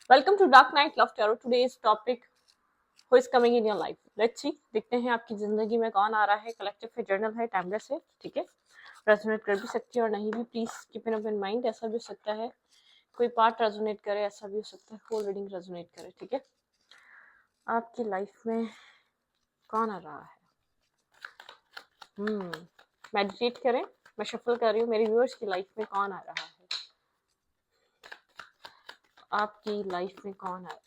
Welcome to dark night love tarot. Today's topic, who is coming in your life. Let's see, देखते हैं आपकी जिंदगी में कौन आ रहा है। कलेक्टिव है, जर्नल है, टाइमलेस है, ठीक है। रेजोनेट कर भी सकती है और नहीं भी, please keep in open mind. ऐसा भी हो सकता है कोई पार्ट रेजोनेट करे, ऐसा भी हो सकता है होल रीडिंग रेजोनेट करे, ठीक है। आपकी लाइफ में कौन आ रहा है? मेडिटेट करें। मैं शफल कर रही हूँ, मेरी व्यूअर्स की लाइफ में कौन आ रहा है? आपकी लाइफ में कौन आ रहा है?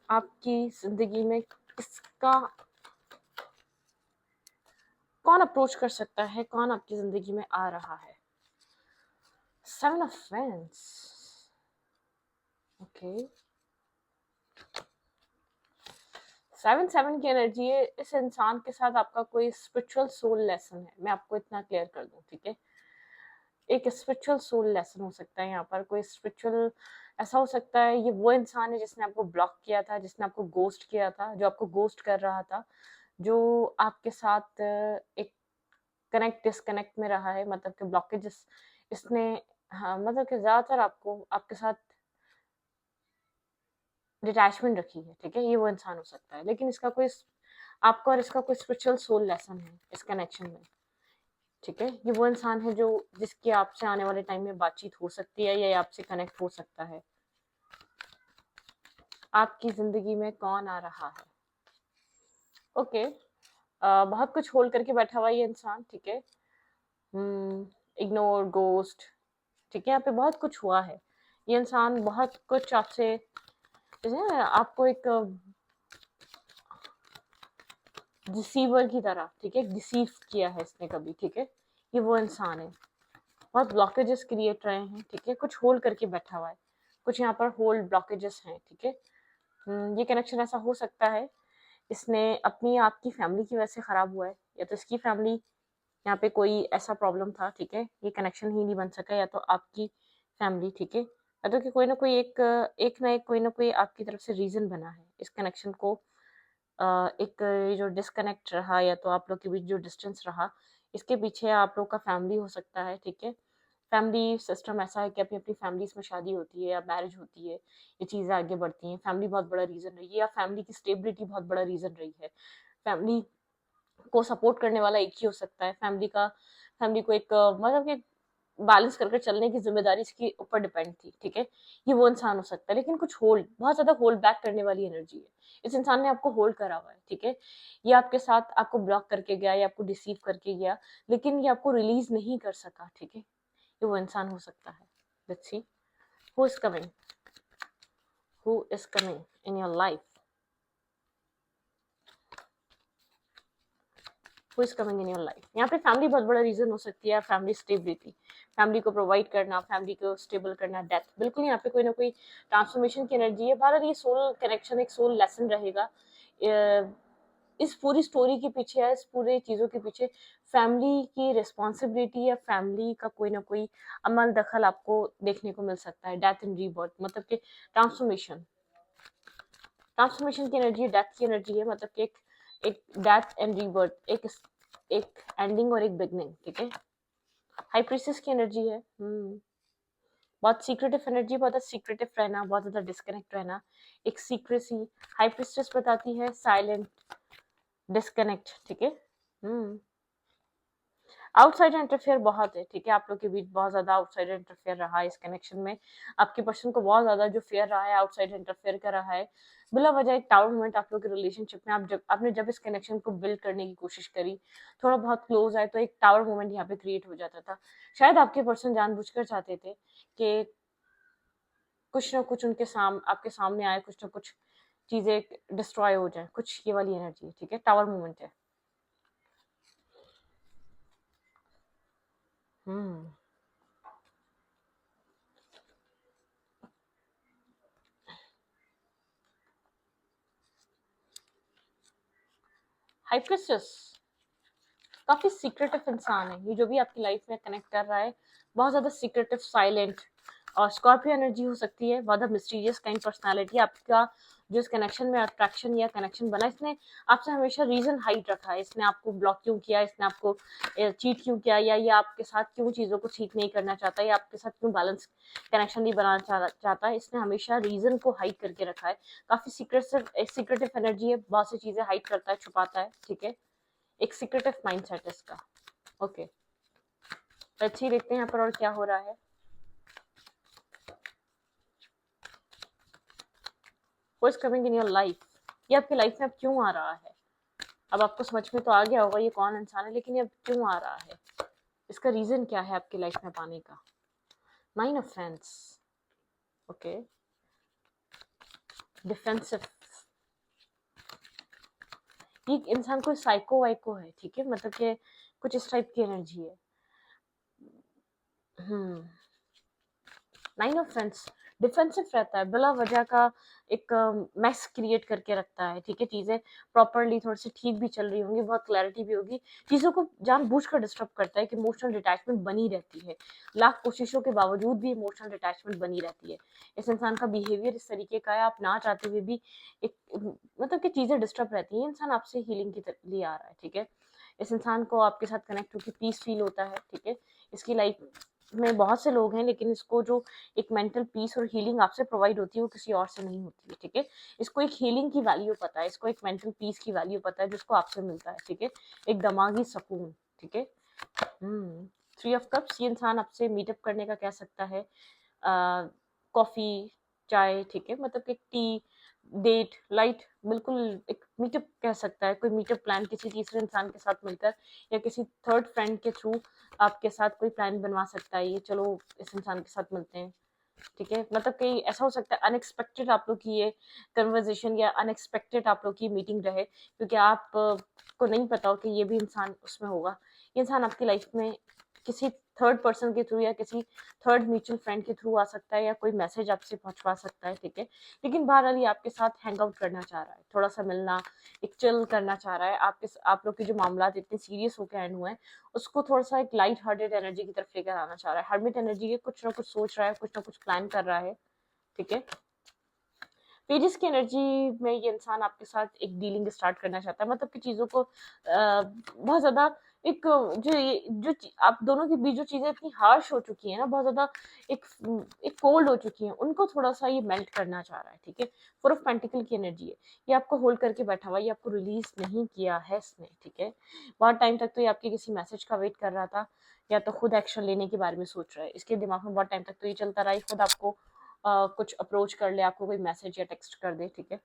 आपकी जिंदगी में किसका कौन अप्रोच कर सकता है? कौन आपकी जिंदगी में आ रहा है? 7 of Wands। ओके, 7 की एनर्जी है। इस इंसान के साथ आपका कोई स्पिरिचुअल सोल लेसन है। मैं आपको इतना क्लियर कर दूं, ठीक है। एक स्पिरिचुअल सोल लेसन हो सकता है यहाँ पर। कोई स्पिरिचुअल ऐसा हो सकता है, ये वो इंसान है जिसने आपको ब्लॉक किया था, जिसने आपको गोस्ट किया था, जो आपको गोस्ट कर रहा था, जो आपके साथ एक कनेक्ट डिसकनेक्ट में रहा है, मतलब कि ब्लॉकेजेस इसने, हाँ, मतलब कि ज्यादातर आपको आपके साथ डिटैचमेंट रखी है, ठीक है। ये वो इंसान हो सकता है, लेकिन इसका कोई आपका और इसका कोई स्पिरिचुअल सोल लेसन है इस कनेक्शन में, ठीक है। ये वो इंसान है जो जिसकी आपसे आने वाले टाइम में बातचीत हो सकती है या आपसे कनेक्ट हो सकता है। आपकी जिंदगी में कौन आ रहा है? ओके, बहुत कुछ होल्ड करके बैठा हुआ ये इंसान, ठीक है। इग्नोर, गोस्ट, ठीक है। यहाँ पे बहुत कुछ हुआ है। ये इंसान बहुत कुछ आपसे, जैसे ना, आपको एक डिसीवर की तरह, ठीक है, डिसीव किया है इसने कभी, ठीक है। ये वो इंसान है। बहुत ब्लॉकेजेस क्रिएट रहे हैं, ठीक है। कुछ होल्ड करके बैठा हुआ है, कुछ यहाँ पर होल्ड ब्लॉकेजेस हैं, ठीक है। ये कनेक्शन ऐसा हो सकता है इसने अपनी आपकी फैमिली की वजह से खराब हुआ है, या तो इसकी फैमिली, यहाँ पे कोई ऐसा प्रॉब्लम था, ठीक है। ये कनेक्शन ही नहीं बन सका, या तो आपकी फैमिली, ठीक है, या तो कि कोई ना कोई एक ना एक कोई ना कोई आपकी तरफ से रीजन बना है इस कनेक्शन को, एक ये जो डिस्कनेक्ट रहा, या तो आप लोग के बीच जो डिस्टेंस रहा, इसके पीछे आप लोग का फैमिली हो सकता है, ठीक है। फैमिली सिस्टम ऐसा है कि अपनी अपनी फैमिलीज में शादी होती है या मैरिज होती है, ये चीज़ें आगे बढ़ती हैं। फैमिली बहुत बड़ा रीज़न रही है, या फैमिली की स्टेबिलिटी बहुत बड़ा रीज़न रही है। फैमिली को सपोर्ट करने वाला एक ही हो सकता है। फैमिली को एक मतलब कि बैलेंस करके चलने की जिम्मेदारी इसके ऊपर डिपेंड थी, ठीक है। ये वो इंसान हो सकता है, लेकिन कुछ होल्ड, बहुत ज्यादा होल्ड बैक करने वाली एनर्जी है। इस इंसान ने आपको होल्ड करा हुआ है, ठीक है। ये आपके साथ आपको ब्लॉक करके गया, या आपको डिसीव करके गया, लेकिन ये आपको रिलीज नहीं कर सका, ठीक है। ये वो इंसान हो सकता है। Let's see who is coming, who is coming in your life, who is coming in your life. यहाँ पे फैमिली बहुत बड़ा रीजन हो सकती है। फैमिली स्टेबिलिटी, फैमिली को प्रोवाइड करना, फैमिली को स्टेबल करना, डेथ, बिल्कुल यहाँ पे कोई ना कोई ट्रांसफॉर्मेशन की एनर्जी है। भारत, ये सोल कनेक्शन एक सोल लेसन रहेगा। इस पूरी स्टोरी के पीछे है, इस पूरे चीजों के पीछे फैमिली की रिस्पॉन्सिबिलिटी या फैमिली का कोई ना कोई अमल दखल आपको देखने को मिल सकता है। डेथ एंड रीबर्थ, मतलब कि ट्रांसफॉर्मेशन, ट्रांसफॉर्मेशन की एनर्जी, डेथ की एनर्जी है, मतलब कि एक डेथ एंड रीबर्थ, एक एंडिंग और एक बिगनिंग, ठीक है। हाई प्रीसेस की एनर्जी है। बहुत सीक्रेटिव एनर्जी, बहुत ज्यादा सीक्रेटिव रहना, बहुत ज्यादा डिस्कनेक्ट रहना, एक सीक्रेसी। हाई प्रीसेस बताती है साइलेंट डिस्कनेक्ट, ठीक है। आउटसाइड इंटरफेयर बहुत है, ठीक है। आप लोग के बीच बहुत ज्यादा आउटसाइड इंटरफेयर रहा है इस कनेक्शन में। आपके पर्सन को बहुत ज्यादा जो फेयर रहा है, आउटसाइड इंटरफेयर का रहा है। बिला वजह एक टावर मोमेंट आप लोग के रिलेशनशिप में, आपने जब इस कनेक्शन को बिल्ड करने की कोशिश करी, थोड़ा बहुत क्लोज आए, तो एक टावर मोमेंट यहाँ पे क्रिएट हो जाता था। शायद आपके पर्सन जानबूझकर चाहते थे कि कुछ ना कुछ आपके सामने आए, कुछ ना कुछ चीजें डिस्ट्रॉय हो जाए, कुछ ये वाली एनर्जी है, ठीक है। टावर मोमेंट है। हम्म हाई प्रीस्टेस काफी सीक्रेटिव इंसान है। ये जो भी आपकी लाइफ में कनेक्ट कर रहा है, बहुत ज्यादा सीक्रेटिव, साइलेंट, और स्कॉर्पियो एनर्जी हो सकती है, बहुत मिस्टीरियस काइंड पर्सनालिटी। आपका जो इस कनेक्शन में अट्रैक्शन या कनेक्शन बना, इसने आपसे हमेशा रीजन हाइड रखा है, इसने आपको ब्लॉक क्यों किया, इसने आपको चीट क्यों किया, या ये आपके साथ क्यों चीज़ों को सीख नहीं करना चाहता, या आपके साथ क्यों बैलेंस कनेक्शन नहीं बनाना चाहता है, इसने हमेशा रीजन को हाइड करके रखा है। काफ़ी सीक्रेटिव एनर्जी है, बहुत सी चीज़ें हाइड करता है, छुपाता है, ठीक है। एक सीक्रेटिव माइंडसेट है इसका। ओके, अच्छी देखते हैं यहाँ पर और क्या हो रहा है। What's coming in your life? ये आपकी लाइफ में अब क्यों आ रहा है? अब आपको समझ में तो आ गया होगा ये कौन इंसान है, लेकिन ये अब क्यों आ रहा है, इसका रीजन क्या है आपकी लाइफ में पाने का। 9 ऑफ फ्रेंड्स, ओके, डिफेंसिव। ये इंसान कोई साइको वाइको है, ठीक है, मतलब कि कुछ इस टाइप की एनर्जी है। 9 ऑफ फ्रेंड्स डिफेंसिव रहता है, बिला वजह का एक मैस क्रिएट करके रखता है, ठीक है। चीज़ें प्रॉपरली थोड़ी सी ठीक भी चल रही होंगी, बहुत क्लैरिटी भी होगी, चीज़ों को जानबूझकर डिस्टर्ब करता है कि इमोशनल डिटैचमेंट बनी रहती है, लाख कोशिशों के बावजूद भी इमोशनल डिटैचमेंट बनी रहती है। इस इंसान का बिहेवियर इस तरीके का है, आप ना चाहते हुए भी एक मतलब कि चीज़ें डिस्टर्ब रहती हैं। इंसान आपसे हीलिंग के लिए आ रहा है, ठीक है। इस इंसान को आपके साथ कनेक्ट होकर पीस फील होता है, ठीक है। इसकी लाइफ में बहुत से लोग हैं, लेकिन इसको जो एक मेंटल पीस और हीलिंग आपसे प्रोवाइड होती है वो किसी और से नहीं होती है, ठीक है। इसको एक हीलिंग की वैल्यू पता है, इसको एक मेंटल पीस की वैल्यू पता है जिसको आपसे मिलता है, ठीक है। एक दिमागी सुकून, ठीक है। 3 ऑफ कप्स, ये इंसान आपसे मीटअप करने का कह सकता है, कॉफी, चाय, ठीक है, मतलब एक टी, डेट, लाइट, बिल्कुल एक मीटअप कह सकता है, कोई मीटअप प्लान किसी तीसरे इंसान के साथ मिलकर या किसी थर्ड फ्रेंड के थ्रू आपके साथ कोई प्लान बनवा सकता है, ये चलो इस इंसान के साथ मिलते हैं, ठीक है। मतलब कहीं ऐसा हो सकता है अनएक्सपेक्टेड आप लोग की ये कन्वर्जेशन या अनएक्सपेक्टेड आप लोग की मीटिंग रहे, क्योंकि आप को नहीं पता हो कि ये भी इंसान उसमें होगा। ये इंसान आपकी लाइफ में किसी थर्ड पर्सन के थ्रू या किसी थर्ड म्यूचुअल फ्रेंड के थ्रू आ सकता है, या कोई मैसेज आपसे पहुंचवा सकता है, ठीक है। लेकिन बहरहाल ये आपके साथ हैंग आउट करना चाह रहा है, थोड़ा सा मिलना, एक चिल करना चाह रहा है। आप लोग के जो मामला इतने सीरियस होकर एंड हुए हैं, उसको थोड़ा सा एक लाइट हार्टेड एनर्जी की तरफ लेकर आना चाह रहा है। हर्मिट एनर्जी के कुछ ना कुछ सोच रहा है, कुछ ना कुछ प्लान कर रहा है, ठीक है। पेजेस की एनर्जी में ये इंसान आपके साथ एक डीलिंग स्टार्ट करना चाहता है, मतलब कि चीज़ों को बहुत ज़्यादा एक आप दोनों के बीच जो चीज़ें इतनी हार्श हो चुकी हैं ना, बहुत ज़्यादा एक एक कोल्ड हो चुकी हैं, उनको थोड़ा सा ये मेल्ट करना चाह रहा है, ठीक है। 4 ऑफ पेंटिकल की एनर्जी है, ये आपको होल्ड करके बैठा हुआ है, ये आपको रिलीज नहीं किया है इसने, ठीक है। बहुत टाइम तक तो ये आपके किसी मैसेज का वेट कर रहा था, या तो खुद एक्शन लेने के बारे में सोच रहा है, इसके दिमाग में बहुत टाइम तक तो ये चलता रहा, खुद आपको कुछ अप्रोच कर ले, आपको कोई मैसेज या टेक्स्ट कर दे, ठीक है।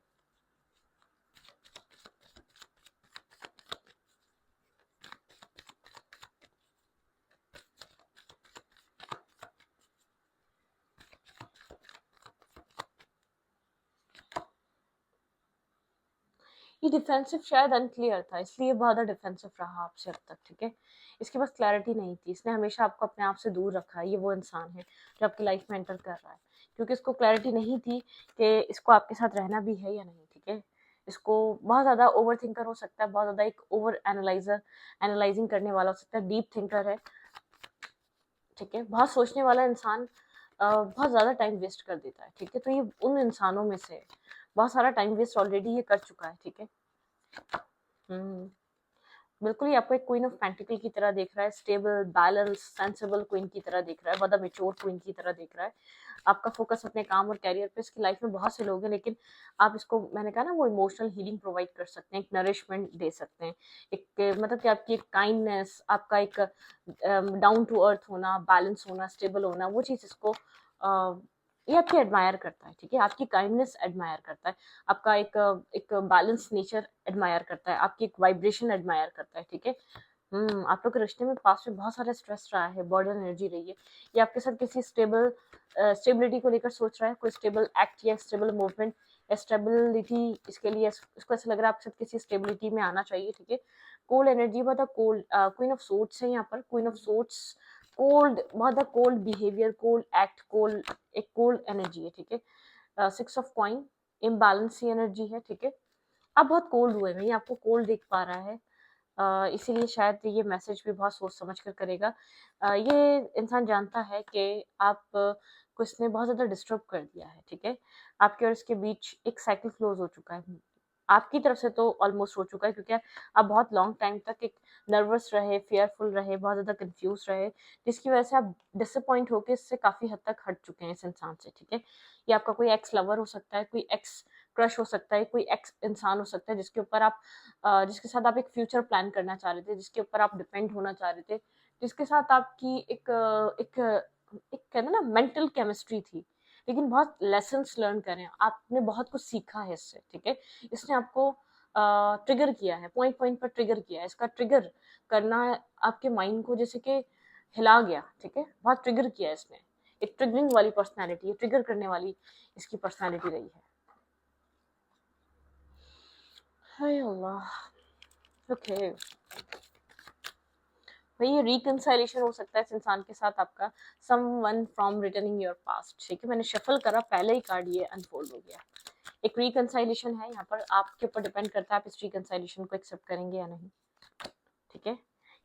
ये डिफेंसिव शायद अनक्लियर था, इसलिए बहुत ज़्यादा डिफेंसिव रहा आपसे अब तक, ठीक है। इसके पास क्लैरिटी नहीं थी, इसने हमेशा आपको अपने आप से दूर रखा है। ये वो इंसान है जो आपकी लाइफ में एंटर कर रहा है, क्योंकि इसको क्लैरिटी नहीं थी कि इसको आपके साथ रहना भी है या नहीं, ठीक है। इसको बहुत ज़्यादा ओवर थिंकर हो सकता है, बहुत ज़्यादा एक ओवर एनालाइजिंग करने वाला हो सकता है, डीप थिंकर है, ठीक है। बहुत सोचने वाला इंसान बहुत ज़्यादा टाइम वेस्ट कर देता है, ठीक है। तो ये उन इंसानों में से है, बहुत सारा टाइम वेस्ट ऑलरेडी ये कर चुका है, ठीक है। हम्म बिल्कुल, ये आपको एक क्वीन ऑफ पेंटिकल की तरह देख रहा है, स्टेबल, बैलेंस, सेंसिबल क्वीन की तरह देख रहा है, बहुत मेच्योर क्वीन की तरह देख रहा है। आपका फोकस अपने काम और कैरियर पे, इसकी लाइफ में बहुत से लोग हैं, लेकिन आप इसको, मैंने कहा ना, वो इमोशनल हीलिंग प्रोवाइड कर सकते हैं, एक नरिशमेंट दे सकते हैं, एक मतलब कि आपकी एक काइंडनेस, आपका एक डाउन टू अर्थ होना, बैलेंस होना, स्टेबल होना, वो चीज़ इसको ये आपकी एडमायर करता है, ठीक है। आपकी काइंडनेस एडमायर करता है, आपका एक बैलेंस नेचर एडमायर करता है, आपकी एक वाइब्रेशन एडमायर करता है, ठीक है। आप लोग के रिश्ते में पास्ट में बहुत सारा स्ट्रेस रहा है, बर्डन एनर्जी रही है, ये आपके साथ किसी स्टेबिलिटी को लेकर सोच रहा है, कोई स्टेबल एक्ट या स्टेबल मूवमेंट या स्टेबिलिटी, इसके लिए इसको ऐसा लग रहा है आपके साथ किसी स्टेबिलिटी में आना चाहिए, ठीक है। कोल्ड एनर्जी, बहुत कोल्ड, क्वीन ऑफ सोर्ट्स है यहाँ पर, क्वीन ऑफ सोर्ट्स, कोल्ड, बहुत cold behaviour, cold act, cold, एक कोल्ड एनर्जी है, ठीक है। 6 ऑफ कॉइन, इम्बैलेंस एनर्जी है, ठीक है। आप बहुत कोल्ड हुए हैं, ये आपको कोल्ड देख पा रहा है, इसीलिए शायद ये मैसेज भी बहुत सोच समझ कर करेगा। ये इंसान जानता है कि आप आपको इसने बहुत ज़्यादा डिस्टर्ब कर दिया है, ठीक है? आपके और इसके बीच एक साइकिल क्लोज़ हो चुका है। आपकी तरफ से तो ऑलमोस्ट हो चुका है, क्योंकि आप बहुत लॉन्ग टाइम तक एक नर्वस रहे, फ़ियरफुल रहे, बहुत ज़्यादा कन्फ्यूज़ रहे, जिसकी वज़ह से आप डिसअपॉइंट होके इससे काफ़ी हद तक हट चुके हैं इस इंसान से, ठीक है? ये आपका कोई एक्स लवर हो सकता है, कोई एक्स क्रश हो सकता है, कोई एक्स इंसान हो सकता है जिसके ऊपर आप जिसके साथ आप एक फ्यूचर प्लान करना चाह रहे थे, जिसके ऊपर आप डिपेंड होना चाह रहे थे, जिसके साथ आपकी एक कहते हैं ना मेंटल केमिस्ट्री थी, लेकिन बहुत लेसन्स लर्न करे हैं, आपने बहुत कुछ सीखा है इससे, ठीक है? इसने आपको ट्रिगर किया है, पॉइंट पॉइंट पर ट्रिगर किया है। इसका ट्रिगर करना आपके माइंड को जैसे कि हिला गया, ठीक है? बहुत ट्रिगर किया है इसने। एक ट्रिगरिंग वाली पर्सनैलिटी है, ट्रिगर करने वाली इसकी पर्सनैलिटी रही है। हाय अल्लाह। ओके, भाई ये रिकंसाइलेशन हो सकता है इस इंसान के साथ आपका, someone from returning your past, ठीक है? मैंने शफल करा, पहले ही कार्ड ये अनफोल्ड हो गया। एक रिकंसाइलेशन है यहाँ पर, आपके ऊपर डिपेंड करता है आप इस रिकंसाइलेशन को एक्सेप्ट करेंगे या नहीं, ठीक है?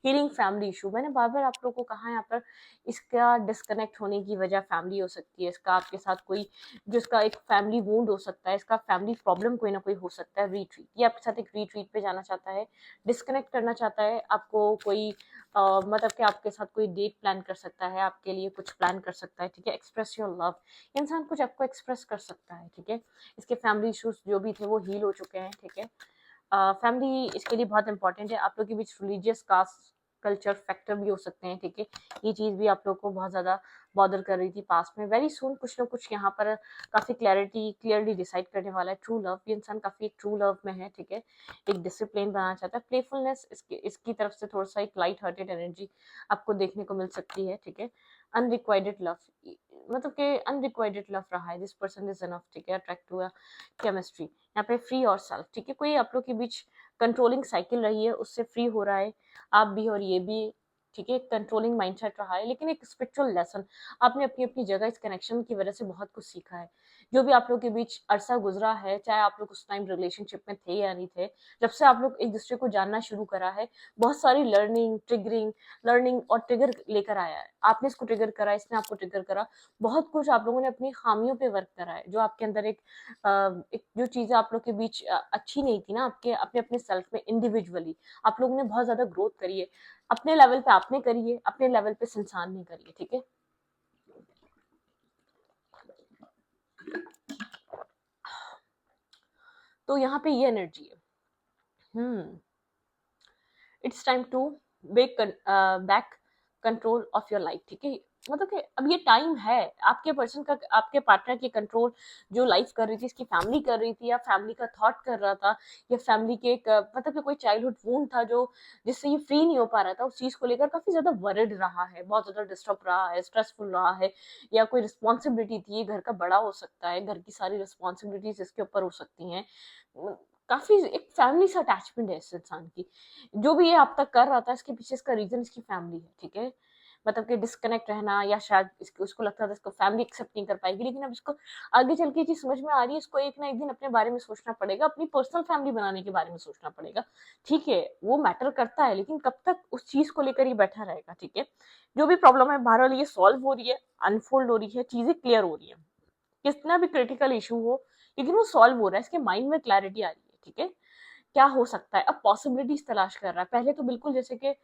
हीलिंग फैमिली इशू, मैंने बार बार आप लोगों को कहा यहाँ पर, इसका डिस्कनेक्ट होने की वजह फैमिली हो सकती है, इसका आपके साथ कोई जो इसका एक फैमिली वूंड हो सकता है, इसका फैमिली प्रॉब्लम कोई ना कोई हो सकता है। रीट्रीट, ये आपके साथ एक रीट्रीट पे जाना चाहता है, डिस्कनेक्ट करना चाहता है आपको, कोई मतलब कि आपके साथ कोई डेट प्लान कर सकता है, आपके लिए कुछ प्लान कर सकता है, ठीक है? एक्सप्रेस योर लव, इंसान कुछ आपको एक्सप्रेस कर सकता है, ठीक है? इसके फैमिली इशूज जो भी थे वो हील हो चुके हैं, ठीक है? फैमिली इसके लिए बहुत इंपॉर्टेंट है। आप लोग के बीच रिलीजियस कास्ट कल्चर फैक्टर भी हो सकते हैं, ठीक है? ये चीज़ भी आप लोग को बहुत ज़्यादा बॉदर कर रही थी पास्ट में। वेरी सून कुछ ना कुछ यहाँ पर काफ़ी क्लियरली डिसाइड करने वाला है। ट्रू लव, ये इंसान काफ़ी ट्रू लव में है, ठीक है? एक डिसिप्लिन बनाना चाहता है। प्लेफुलनेस, इसकी तरफ से थोड़ा सा एक लाइट हार्टेड एनर्जी आपको देखने को मिल सकती है, ठीक है? अनरिक्वाइटेड लव, मतलब कि अनरिक्वाइटेड लव रहा है, दिस पर्सन इज एनफ, ठीक है? अट्रैक्ट टू केमिस्ट्री, यहाँ पे फ्री और सेल्फ, ठीक है? कोई आप लोग के बीच कंट्रोलिंग साइकिल रही है, उससे फ्री हो रहा है आप भी और ये भी, ठीक है? कंट्रोलिंग माइंडसेट रहा है, लेकिन एक स्पिरिचुअल लेसन आपने अपनी अपनी जगह इस कनेक्शन की वजह से बहुत कुछ सीखा है। जो भी आप लोग के बीच अरसा गुजरा है, चाहे आप लोग उस टाइम रिलेशनशिप में थे या नहीं थे, जब से आप लोग एक दूसरे को जानना शुरू करा है, बहुत सारी लर्निंग और ट्रिगर लेकर आया है। आपने इसको ट्रिगर करा, इसने आपको ट्रिगर करा, बहुत कुछ आप लोगों ने अपनी खामियों पे वर्क करा है, जो आपके अंदर एक जो चीजें आप लोग के बीच अच्छी नहीं थी ना, आपके अपने अपने सेल्फ में इंडिविजुअली आप लोगों ने बहुत ज्यादा ग्रोथ करी है। अपने लेवल पे आपने करी है, अपने लेवल पे संसान ने करी है, ठीक है? तो यहाँ पे ये एनर्जी है। It's time to back control of your life, ठीक है? मतलब कि अब ये टाइम है आपके पर्सन का, आपके पार्टनर की कंट्रोल जो लाइफ कर रही थी, इसकी फैमिली कर रही थी, या फैमिली का थॉट कर रहा था, या फैमिली के एक मतलब कि कोई चाइल्डहुड वूंड था जो जिससे ये फ्री नहीं हो पा रहा था, उस चीज को लेकर काफी ज्यादा वरिड रहा है, बहुत ज्यादा डिस्टर्ब रहा है, स्ट्रेसफुल रहा है, या कोई रिस्पॉन्सिबिलिटी थी, ये घर का बड़ा हो सकता है, घर की सारी रिस्पॉन्सिबिलिटीज इसके ऊपर हो सकती हैं। काफी एक फैमिली से अटैचमेंट है इस इंसान की, जो भी ये अब तक कर रहा था, इसके पीछे इसका रीजन इसकी फैमिली है, ठीक है? मतलब कि डिस्कनेक्ट रहना, या शायद उसको लगता था इसको फैमिली एक्सेप्ट नहीं कर पाएगी, लेकिन अब इसको आगे चल के ये चीज समझ में आ रही है, इसको एक ना एक दिन अपने बारे में सोचना पड़ेगा, अपनी पर्सनल फैमिली बनाने के बारे में सोचना पड़ेगा, ठीक है? वो मैटर करता है, लेकिन कब तक उस चीज को लेकर ही बैठा रहेगा, ठीक है? जो भी प्रॉब्लम है बहरहाल ये सॉल्व हो रही है, अनफोल्ड हो रही है, चीजें क्लियर हो रही है, कितना भी क्रिटिकल इशू हो, लेकिन वो सॉल्व हो रहा है, इसके माइंड में क्लैरिटी आ रही है, ठीक है? क्या हो सकता है, अब पॉसिबिलिटीज तलाश कर रहा है। पहले तो बिल्कुल जैसे कि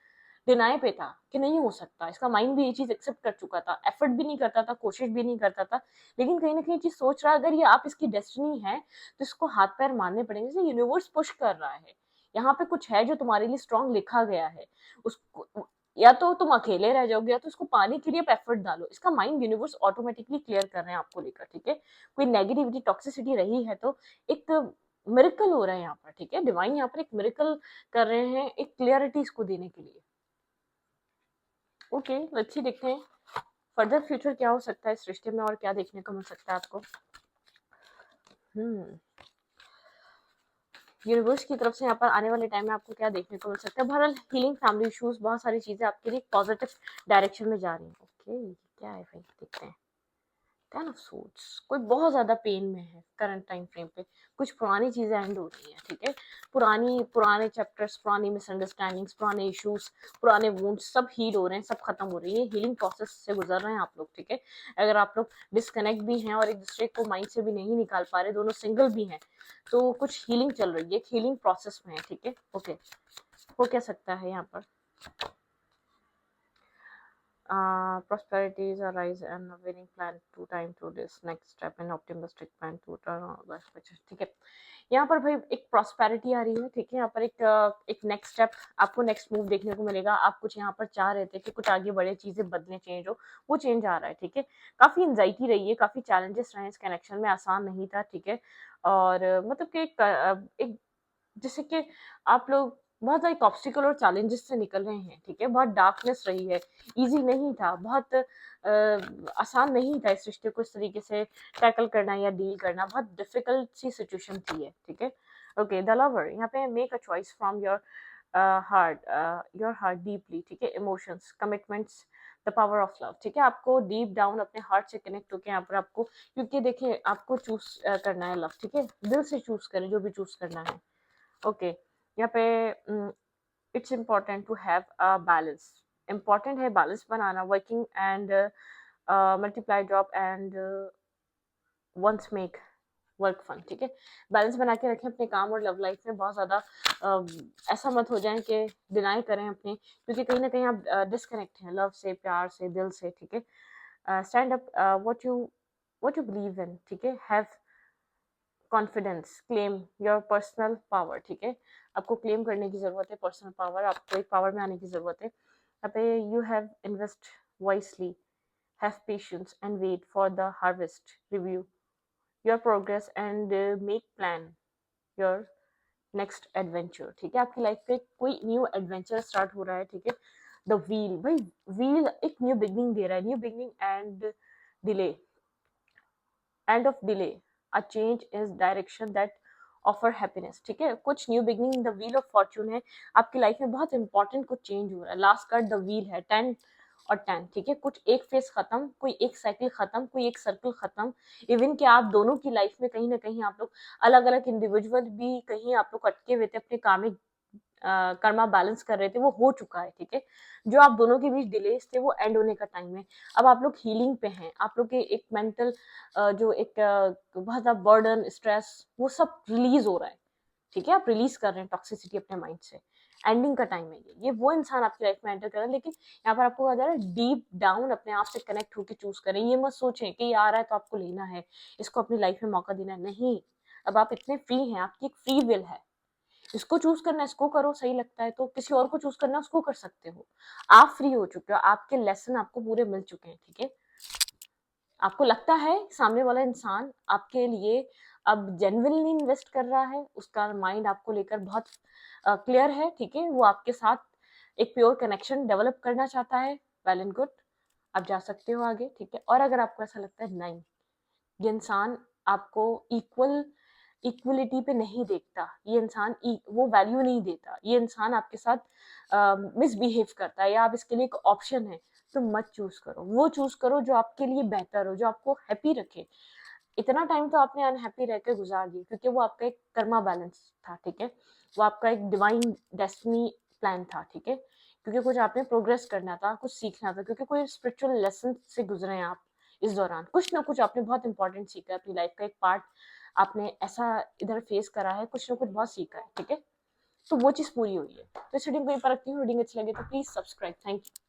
डिनाई पे था कि नहीं हो सकता, इसका माइंड भी ये चीज एक्सेप्ट कर चुका था, एफर्ट भी नहीं करता था, कोशिश भी नहीं करता था, लेकिन कहीं ना कहीं चीज सोच रहा है, अगर ये आप इसकी डेस्टिनी है तो इसको हाथ पैर मारने पड़ेंगे, जैसे यूनिवर्स पुश कर रहा है, यहाँ पे कुछ है जो तुम्हारे लिए स्ट्रांग लिखा गया है, उसको या तो तुम अकेले रह जाओगे, या तो उसको पाने के लिए आप एफर्ट डालो। इसका माइंड यूनिवर्स ऑटोमेटिकली क्लियर कर रहे हैं आपको लेकर, ठीक है? कोई नेगेटिविटी टॉक्सिसिटी रही है तो एक मिरेकल हो रहा है यहाँ पर, ठीक है? डिवाइन यहाँ पर एक मिरेकल कर रहे हैं, एक क्लियरिटी इसको देने के लिए। ओके, लेट्स सी, देखते हैं फर्दर फ्यूचर क्या हो सकता है इस रिश्ते में, और क्या देखने को मिल सकता है आपको। यूनिवर्स की तरफ से यहाँ पर आने वाले टाइम में आपको क्या देखने को मिल सकता है? बहरहाल हीलिंग, फैमिली इश्यूज, बहुत सारी चीजें आपके लिए पॉजिटिव डायरेक्शन में जा रही हैं। ओके, क्या है भाई, देखते हैं। टेन ऑफ सोर्ड्स, कोई बहुत ज़्यादा पेन में है करंट टाइम फ्रेम पे, कुछ पुरानी चीज़ें एंड हो रही हैं, ठीक है, पुराने चैप्टर्स, पुरानी मिसअंडरस्टैंडिंग्स, पुराने इश्यूज, पुराने वुंड्स सब हील हो रहे हैं, सब खत्म हो रही है, हीलिंग प्रोसेस से गुजर रहे हैं आप लोग, ठीक है। अगर आप लोग डिस्कनेक्ट भी हैं और एक दूसरे को माइंड से भी नहीं निकाल पा रहे, दोनों सिंगल भी हैं, तो कुछ हीलिंग चल रही है, हीलिंग प्रोसेस में है, ठीक है। ओके, हो क्या सकता है यहाँ पर? Prosperities arise and a winning plan to time to this next step and optimistic plan to turn on life, ठीक है। यहाँ पर भाई एक प्रॉस्पेरिटी आ रही है, ठीक है। यहाँ पर एक नेक्स्ट स्टेप, आपको नेक्स्ट मूव देखने को मिलेगा। आप कुछ यहाँ पर चाह रहे थे कि कुछ आगे बढ़े, चीजें बदले, चेंज हो, वो चेंज आ रहा है, ठीक है। काफी एंजाइटी रही है, काफी चैलेंजेस रहे इस कनेक्शन में, आसान नहीं था, ठीक है। और मतलब कि एक जैसे कि आप लोग बहुत एक ऑब्स्टिकल और चैलेंजेस से निकल रहे हैं, ठीक है। बहुत डार्कनेस रही है, इजी नहीं था, बहुत आसान नहीं था इस रिश्ते को इस तरीके से टैकल करना या डील करना, बहुत डिफिकल्ट सी सिचुएशन थी है, ठीक है। ओके, द लवर, यहाँ पे make a choice from your heart deeply, ठीक है। Emotions, commitments, the power of love, ठीक है। आपको डीप डाउन अपने हार्ट से कनेक्ट होकर यहाँ पर आपको, क्योंकि देखिए आपको चूज करना है लव, ठीक है। दिल से चूज करें जो भी चूज करना है। ओके, यहाँ पे it's important to have a balance, important है बैलेंस बनाना, working and multiply job and once make work fun, ठीक है। बैलेंस बना के रखें अपने काम और लव लाइफ में, बहुत ज़्यादा ऐसा मत हो जाए कि डिनाई करें अपने, क्योंकि कहीं ना कहीं आप डिस्कनेक्ट हैं लव से, प्यार से, दिल से, ठीक है। Stand up what you believe in, ठीक है। Have confidence, claim your personal power, ठीक है। आपको क्लेम करने की जरूरत है पर्सनल पावर, आपको एक पावर में आने की जरूरत है। यहाँ पे you have invest wisely, have patience and wait for the harvest, review your progress and make plan your next adventure, ठीक है। आपकी लाइफ पे कोई न्यू एडवेंचर स्टार्ट हो रहा है, ठीक है। द व्हील, भाई व्हील एक न्यू बिगनिंग दे रहा है, new beginning and delay, end of delay, a change is direction that offer happiness, ठीक है। कुछ new beginning, the wheel of Fortune है आपकी लाइफ में, बहुत इंपॉर्टेंट कुछ चेंज हो रहा है। लास्ट कार्ड द व्हील है, 10 और 10, ठीक है। कुछ एक फेज खत्म, कोई एक साइकिल खत्म, कोई एक सर्कल खत्म। इवन कि आप दोनों की लाइफ में कहीं ना कहीं आप लोग अलग अलग इंडिविजुअल भी, कहीं आप लोग अटके हुए थे अपने कामिक कर्मा बैलेंस कर रहे थे, वो हो चुका है, ठीक है। जो आप दोनों के बीच डिलेस थे वो एंड होने का टाइम है। अब आप लोग हीलिंग पे हैं, आप लोग के एक मेंटल जो एक बहुत ज्यादा बर्डन, स्ट्रेस, वो सब रिलीज हो रहा है, ठीक है। आप रिलीज कर रहे हैं टॉक्सिसिटी अपने माइंड से, एंडिंग का टाइम है ये वो इंसान आपकी लाइफ में एंटर कर रहा है। लेकिन यहाँ पर आपको कहा जा रहा है डीप डाउन अपने आप से कनेक्ट होकर चूज करें। ये मत सोचें कि ये आ रहा है तो आपको लेना है, इसको अपनी लाइफ में मौका देना है, नहीं। अब आप इतने फ्री हैं, आपकी एक फ्री विल है, इसको चूज करना है इसको करो, सही लगता है तो किसी और को चूज करना है उसको कर सकते हो। आप फ्री हो चुके हो, आपके लेसन आपको पूरे मिल चुके हैं, ठीक है। आपको लगता है सामने वाला इंसान आपके लिए अब जेन्युइनली इन्वेस्ट कर रहा है, उसका माइंड आपको लेकर बहुत क्लियर है, ठीक है। वो आपके साथ एक प्योर कनेक्शन डेवलप करना चाहता है, वेल एंड गुड, आप जा सकते हो आगे, ठीक है। और अगर आपको ऐसा लगता है नहीं, ये इंसान आपको इक्वलिटी पे नहीं देखता, ये इंसान वो वैल्यू नहीं देता, ये इंसान आपके साथ मिसबिहेव करता है, या आप इसके लिए एक ऑप्शन है, तो मत चूज करो। वो चूज करो जो आपके लिए बेहतर हो, जो आपको हैप्पी रखे। इतना टाइम तो आपने अनहैप्पी रहकर गुजार दिया, क्योंकि वो आपका एक कर्मा बैलेंस था, ठीक है। वो आपका एक डिवाइन डेस्टिनी प्लान था, ठीक है। क्योंकि कुछ आपने प्रोग्रेस करना था, कुछ सीखना था, क्योंकि कोई स्पिरिचुअल लेसन से गुजरे हैं आप इस दौरान, कुछ ना कुछ आपने बहुत इंपॉर्टेंट सीखा है, अपनी लाइफ का एक पार्ट आपने ऐसा इधर फेस करा है, कुछ ना कुछ बहुत सीखा है, ठीक है। तो वो चीज पूरी हुई है। तो इस रीडिंग को ये पर रखती हूँ, रीडिंग अच्छी लगे तो प्लीज सब्सक्राइब, थैंक यू।